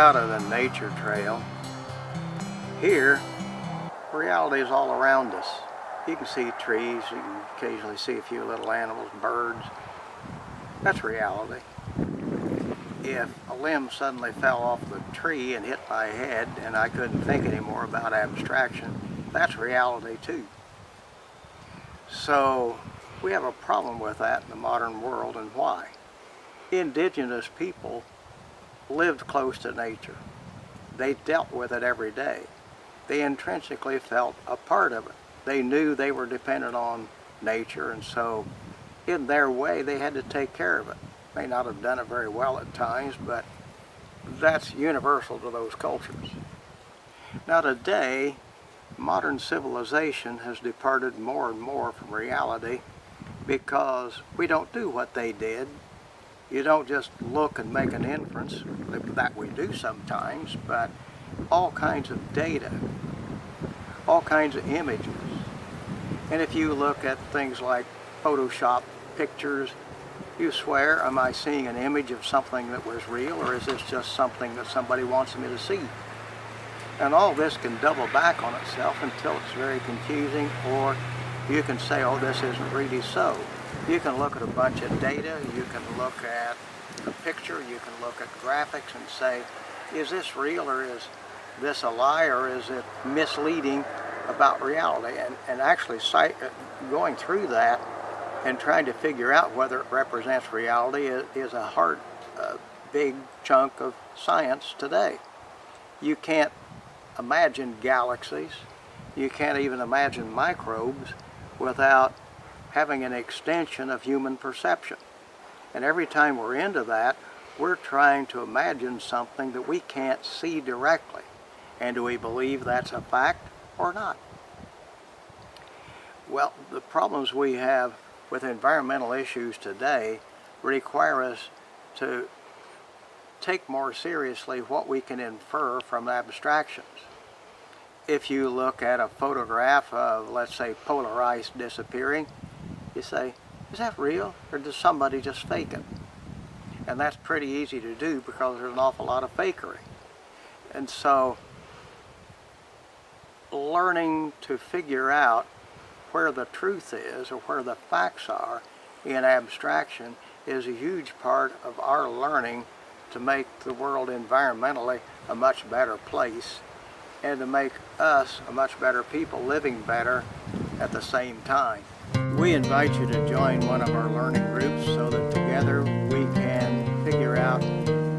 out on a nature trail. Here, reality is all around us. You can see trees, you can occasionally see a few little animals, birds. That's reality. If a limb suddenly fell off the tree and hit my head and I couldn't think anymore about abstraction, that's reality too. So we have a problem with that in the modern world, and why? Indigenous people lived close to nature. They dealt with it every day. They intrinsically felt a part of it. They knew they were dependent on nature, and so in their way they had to take care of it. May not have done it very well at times, but that's universal to those cultures. Now today, modern civilization has departed more and more from reality because we don't do what they did. You don't just look and make an inference, that we do sometimes, but all kinds of data, all kinds of images. And if you look at things like Photoshop pictures, you swear, am I seeing an image of something that was real, or is this just something that somebody wants me to see? And all this can double back on itself until it's very confusing, or you can say, oh, this isn't really so. You can look at a bunch of data, you can look at a picture, you can look at graphics and say, is this real, or is this a lie, or is it misleading about reality? And actually going through that and trying to figure out whether it represents reality is a hard, big chunk of science today. You can't imagine galaxies, you can't even imagine microbes without having an extension of human perception. And every time we're into that, we're trying to imagine something that we can't see directly. And do we believe that's a fact or not? Well, the problems we have with environmental issues today require us to take more seriously what we can infer from abstractions. If you look at a photograph of, let's say, polar ice disappearing, you say, is that real, or does somebody just fake it? And that's pretty easy to do because there's an awful lot of fakery. And so learning to figure out where the truth is or where the facts are in abstraction is a huge part of our learning to make the world environmentally a much better place and to make us a much better people living better at the same time. We invite you to join one of our learning groups so that together we can figure out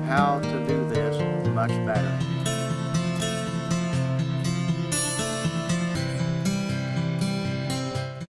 how